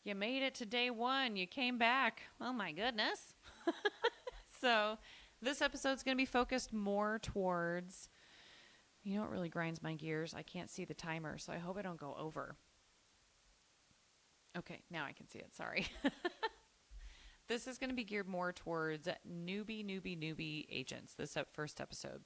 You made it to day one. You came back. Oh my goodness. So, this episode's going to be focused more towards, you know what really grinds my gears? I can't see the timer, so I hope I don't go over. Okay, now I can see it. Sorry. This is going to be geared more towards newbie agents, this first episode.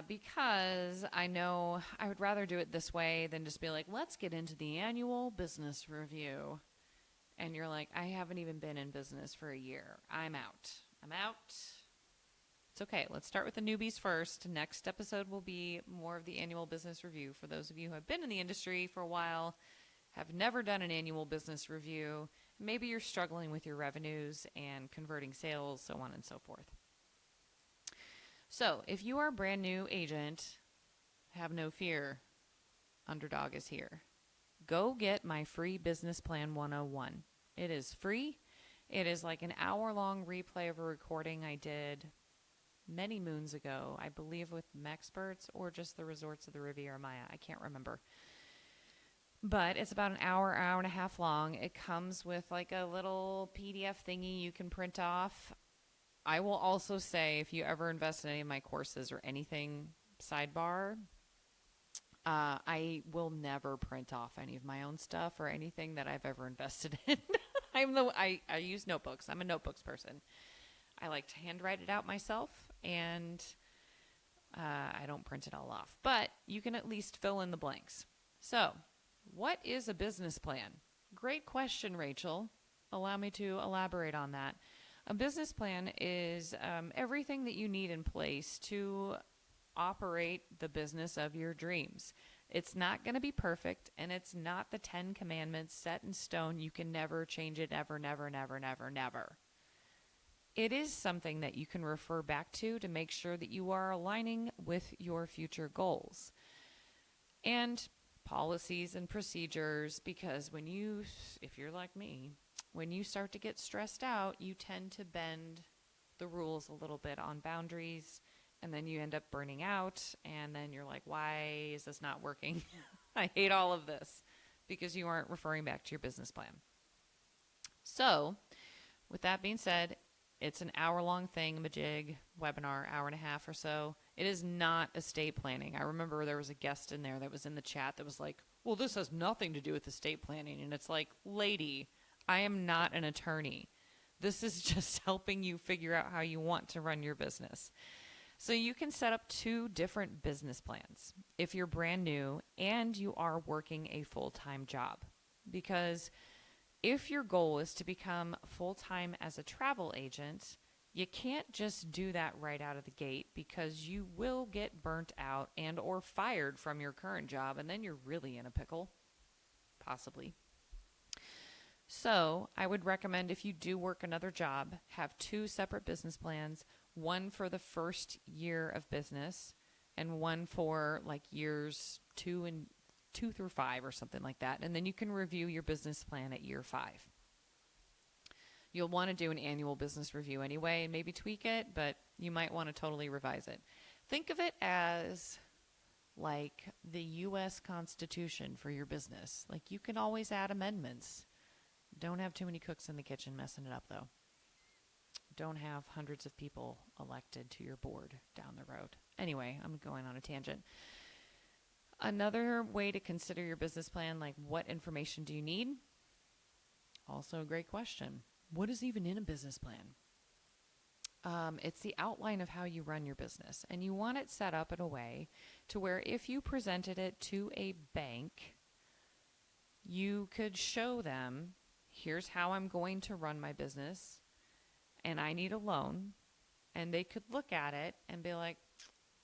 Because I know I would rather do it this way than just be like, let's get into the annual business review. And you're like, I haven't even been in business for a year. I'm out. It's okay. Let's start with the newbies first. Next episode will be more of the annual business review for those of you who have been in the industry for a while, have never done an annual business review. Maybe you're struggling with your revenues and converting sales, so on and so forth. So, if you are a brand new agent, have no fear. Underdog is here. Go get my free business plan 101. It is free. It is like an hour-long replay of a recording I did many moons ago, I believe with Mexperts or just the Resorts of the Riviera Maya. I can't remember. But it's about an hour and a half long. It comes with like a little PDF thingy you can print off. I will also say, if you ever invest in any of my courses or anything, sidebar, I will never print off any of my own stuff or anything that I've ever invested in. I use notebooks. I'm a notebooks person. I like to handwrite it out myself, and I don't print it all off. But you can at least fill in the blanks. So, what is a business plan? Great question, Rachel. Allow me to elaborate on that. A business plan is everything that you need in place to operate the business of your dreams. It's not going to be perfect, and it's not the 10 commandments set in stone. You can never change it, ever, never, never, never, never. It is something that you can refer back to make sure that you are aligning with your future goals. And policies and procedures, because if you're like me, when you start to get stressed out, you tend to bend the rules a little bit on boundaries, and then you end up burning out, and then you're like, why is this not working? I hate all of this, because you aren't referring back to your business plan. So, with that being said, it's an hour-long thingamajig webinar, hour and a half or so. It is not estate planning. I remember there was a guest in there that was in the chat that was like, well, this has nothing to do with estate planning. And it's like, lady, I am not an attorney. This is just helping you figure out how you want to run your business. So you can set up 2 different business plans if you're brand new and you are working a full-time job. Because if your goal is to become full-time as a travel agent, you can't just do that right out of the gate, because you will get burnt out and or fired from your current job, and then you're really in a pickle, possibly. So I would recommend, if you do work another job, have 2 separate business plans, one for the first year of business and one for like years 2 through 5 or something like that. And then you can review your business plan at year 5. You'll want to do an annual business review anyway and maybe tweak it, but you might want to totally revise it. Think of it as like the U.S. Constitution for your business. Like, you can always add amendments. Don't have too many cooks in the kitchen messing it up, though. Don't have hundreds of people elected to your board down the road. Anyway, I'm going on a tangent. Another way to consider your business plan, like, what information do you need? Also a great question. What is even in a business plan? It's the outline of how you run your business, and you want it set up in a way to where if you presented it to a bank, you could show them, here's how I'm going to run my business, and I need a loan, and they could look at it and be like,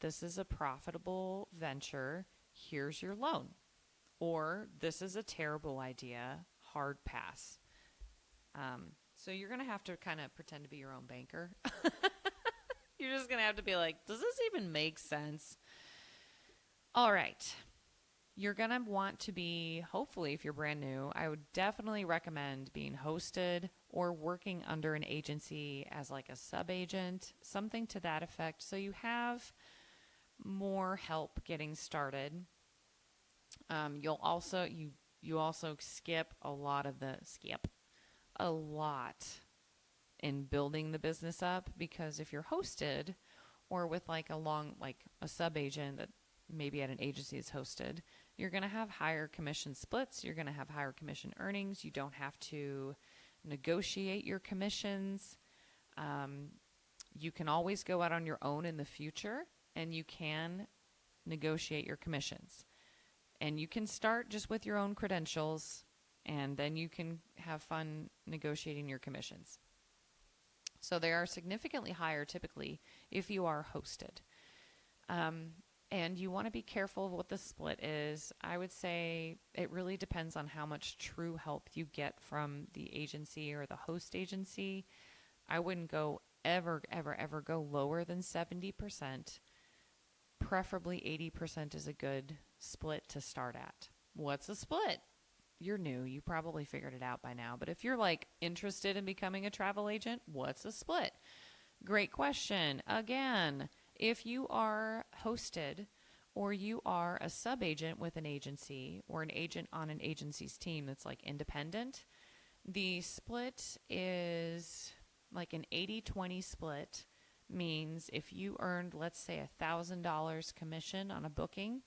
this is a profitable venture, here's your loan. Or, this is a terrible idea, hard pass. So you're going to have to kind of pretend to be your own banker. You're just going to have to be like, does this even make sense? All right. You're going to want to be, hopefully, if you're brand new, I would definitely recommend being hosted or working under an agency as like a sub-agent, something to that effect, so you have more help getting started. You'll also, you You also skip a lot in building the business up, because if you're hosted or with like a sub agent that maybe at an agency is hosted, you're going to have higher commission splits. You're going to have higher commission earnings. You don't have to negotiate your commissions. You can always go out on your own in the future, and you can negotiate your commissions. And you can start just with your own credentials, and then you can have fun negotiating your commissions. So they are significantly higher typically if you are hosted. And you want to be careful of what the split is. I would say it really depends on how much true help you get from the agency or the host agency. I wouldn't go ever go lower than 70%. Preferably 80% is a good split to start at. What's a split? You're new. You probably figured it out by now. But if you're like interested in becoming a travel agent, what's a split? Great question. Again, if you are hosted or you are a sub-agent with an agency or an agent on an agency's team that's like independent, the split is like an 80-20 split. Means if you earned, let's say, $1,000 commission on a booking,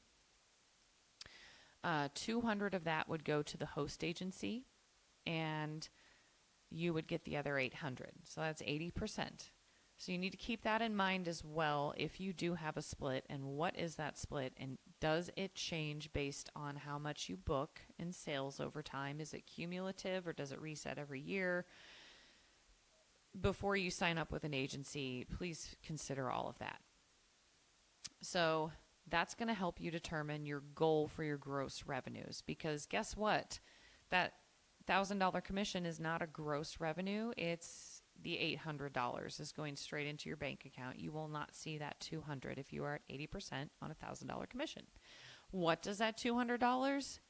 200 of that would go to the host agency, and you would get the other 800. So that's 80%. So you need to keep that in mind as well if you do have a split. And what is that split? And does it change based on how much you book in sales over time? Is it cumulative or does it reset every year? Before you sign up with an agency, please consider all of that. So that's going to help you determine your goal for your gross revenues, because guess what? That $1,000 commission is not a gross revenue. It's the $800 is going straight into your bank account. You will not see that $200 if you are at 80% on a $1,000 commission. What does that $200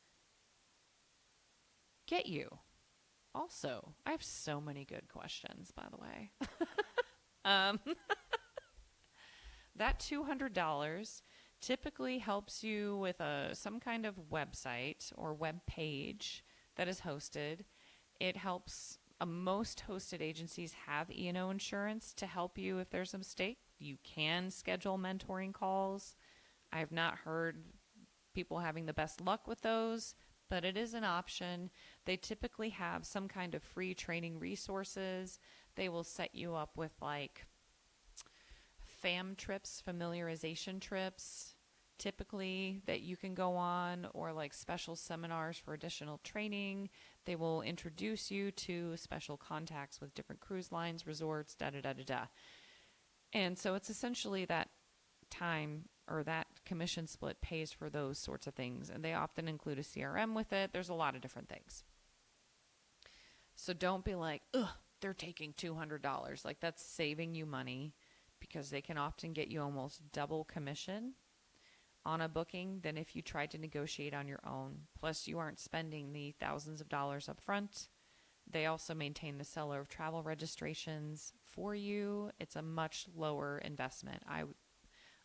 get you? Also, I have so many good questions, by the way. That $200 typically helps you with some kind of website or web page that is hosted. It helps. Most hosted agencies have E&O insurance to help you if there's a mistake. You can schedule mentoring calls. I have not heard people having the best luck with those, but it is an option. They typically have some kind of free training resources. They will set you up with like FAM trips, familiarization trips, typically that you can go on, or like special seminars for additional training. They will introduce you to special contacts with different cruise lines, resorts, da-da-da-da-da. And so it's essentially that time or that commission split pays for those sorts of things. And they often include a CRM with it. There's a lot of different things. So don't be like, ugh, they're taking $200. Like, that's saving you money, because they can often get you almost double commission on a booking than if you tried to negotiate on your own. Plus, you aren't spending the thousands of dollars up front. They also maintain the seller of travel registrations for you. It's a much lower investment.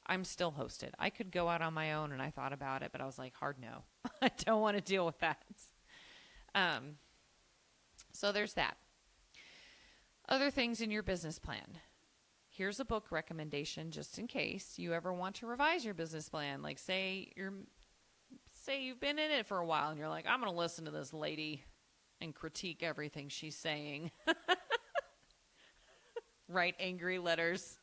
I'm still hosted. I could go out on my own, and I thought about it, but I was like, hard no. I don't want to deal with that. So there's that. Other things in your business plan. Here's a book recommendation just in case you ever want to revise your business plan. Like say you've been in it for a while and you're like, I'm going to listen to this lady and critique everything she's saying. Write angry letters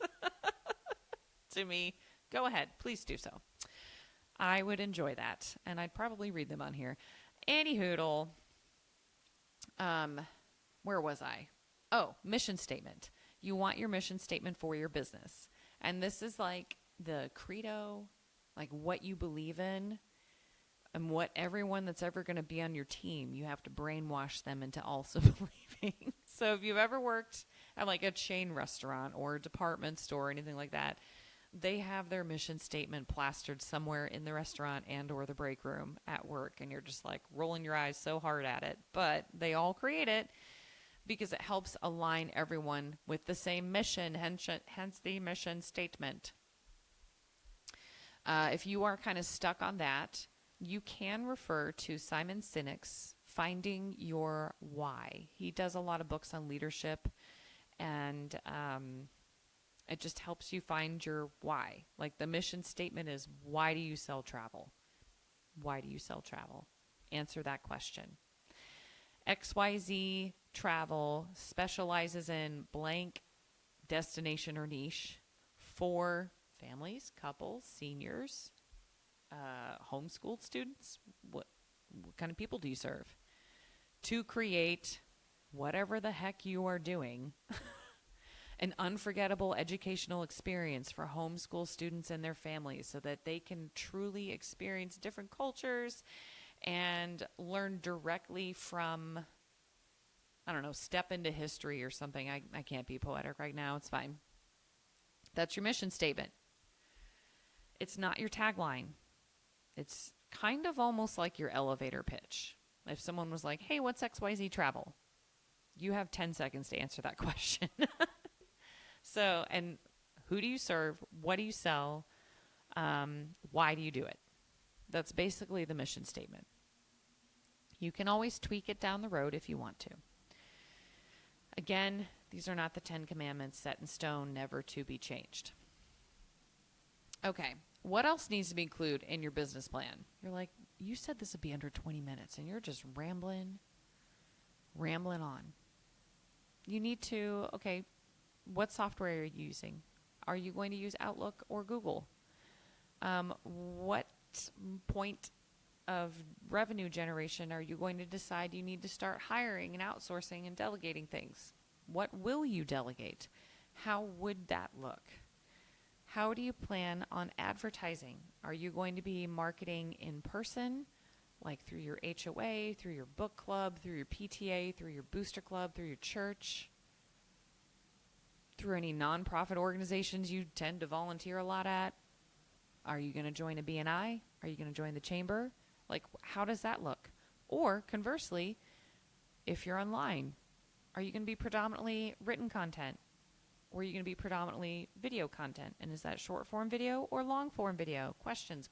to me. Go ahead. Please do so. I would enjoy that, and I'd probably read them on here. Anyhoodle. Where was I? Oh, mission statement. You want your mission statement for your business. And this is like the credo, like what you believe in and what everyone that's ever going to be on your team, you have to brainwash them into also believing. So if you've ever worked at like a chain restaurant or a department store or anything like that, they have their mission statement plastered somewhere in the restaurant and or the break room at work. And you're just like rolling your eyes so hard at it. But they all create it because it helps align everyone with the same mission, hence the mission statement. If you are kind of stuck on that, you can refer to Simon Sinek's Finding Your Why. He does a lot of books on leadership, and it just helps you find your why. Like the mission statement is, why do you sell travel? Why do you sell travel? Answer that question. XYZ Travel specializes in blank destination or niche for families, couples, seniors, homeschooled students. What kind of people do you serve? To create whatever the heck you are doing, an unforgettable educational experience for homeschool students and their families so that they can truly experience different cultures and learn directly from, I don't know, step into history or something. I can't be poetic right now. It's fine. That's your mission statement. It's not your tagline. It's kind of almost like your elevator pitch. If someone was like, hey, what's XYZ Travel? You have 10 seconds to answer that question. So, and who do you serve? What do you sell? Why do you do it? That's basically the mission statement. You can always tweak it down the road if you want to. Again, these are not the 10 Commandments set in stone, never to be changed. Okay, what else needs to be included in your business plan? You're like, you said this would be under 20 minutes, and you're just rambling on. You need to, okay, what software are you using? Are you going to use Outlook or Google? What point of revenue generation are you going to decide you need to start hiring and outsourcing and delegating things? What will you delegate? How would that look? How do you plan on advertising? Are you going to be marketing in person, like through your HOA, through your book club, through your PTA, through your booster club, through your church, through any nonprofit organizations you tend to volunteer a lot at? Are you going to join a BNI? Are you going to join the chamber? Like, how does that look? Or conversely, if you're online, are you going to be predominantly written content? Or are you going to be predominantly video content? And is that short form video or long form video? Questions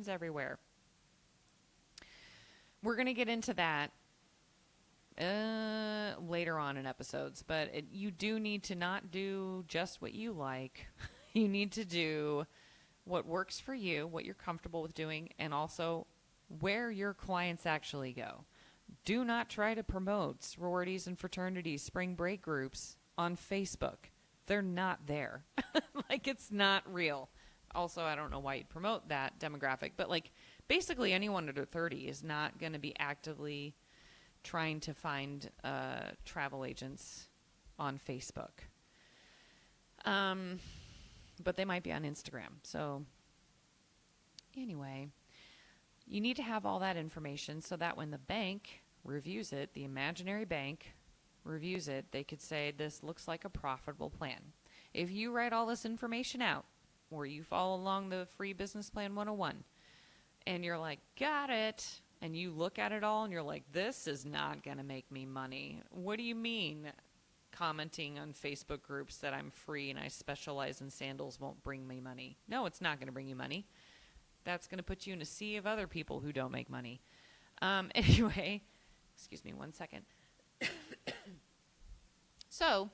everywhere. We're going to get into that later on in episodes, but you do need to not do just what you like. You need to do what works for you, what you're comfortable with doing, and also where your clients actually go. Do not try to promote sororities and fraternities, spring break groups on Facebook. They're not there. Like, it's not real. Also, I don't know why you'd promote that demographic, but like basically anyone under 30 is not going to be actively trying to find travel agents on Facebook. But they might be on Instagram. So anyway, you need to have all that information so that when the bank reviews it, the imaginary bank reviews it, they could say, this looks like a profitable plan. If you write all this information out, or you follow along the free business plan 101, and you're like, got it, and you look at it all and you're like, this is not going to make me money. What do you mean commenting on Facebook groups that I'm free and I specialize in sandals won't bring me money? No, it's not going to bring you money. That's going to put you in a sea of other people who don't make money. Anyway, excuse me 1 second. So,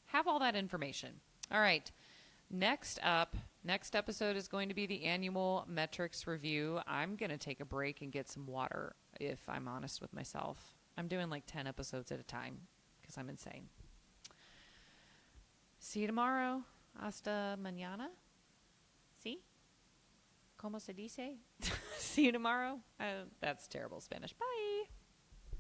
have all that information. All right. Next episode is going to be the annual metrics review. I'm going to take a break and get some water, if I'm honest with myself. I'm doing like 10 episodes at a time because I'm insane. See you tomorrow. Hasta mañana. See? ¿Cómo se dice? See you tomorrow. That's terrible Spanish. Bye.